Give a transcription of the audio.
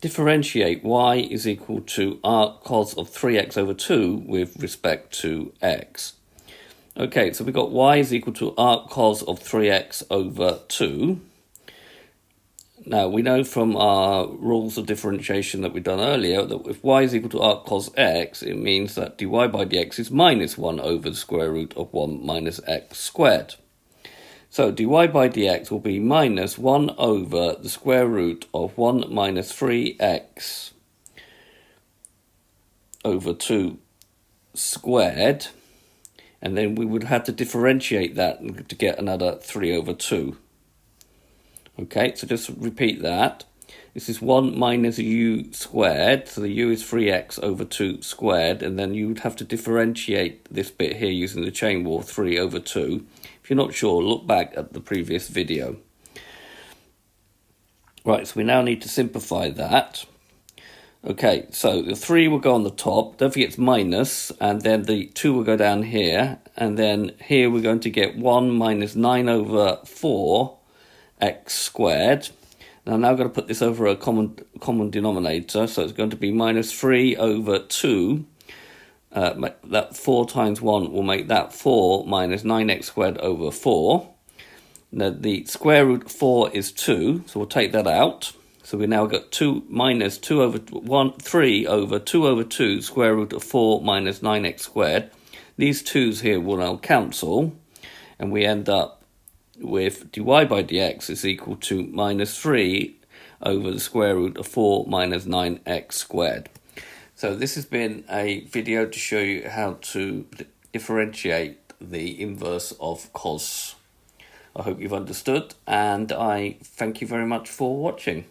differentiate y is equal to arc cos of 3x over 2 with respect to x. Okay, so we've got y is equal to arc cos of 3x over 2. Now, we know from our rules of differentiation that we've done earlier that if y is equal to arc cos x, it means that dy by dx is minus 1 over the square root of 1 minus x squared. So dy by dx will be minus 1 over the square root of 1 minus 3x over 2 squared. And then we would have to differentiate that to get another 3 over 2. Okay, so just repeat that. This is 1 minus u squared, so the u is 3x over 2 squared, and then you would have to differentiate this bit here using the chain rule, 3 over 2. If you're not sure, look back at the previous video. Right, so we now need to simplify that. Okay, so the 3 will go on the top, don't forget it's minus, and then the 2 will go down here, and then here we're going to get 1 minus 9 over 4 x squared. Now I'm now going to put this over a common denominator, so it's going to be minus 3 over 2. That 4 times 1 will make that 4 minus 9x squared over 4. Now the square root of 4 is 2, so we'll take that out. So we now got 2 minus 2 over 1, 3 over 2 over 2 square root of 4 minus 9x squared. These 2's here will now cancel, and we end up with dy by dx is equal to minus 3 over the square root of 4 minus 9x squared. So this has been a video to show you how to differentiate the inverse of cos. I hope you've understood, and I thank you very much for watching.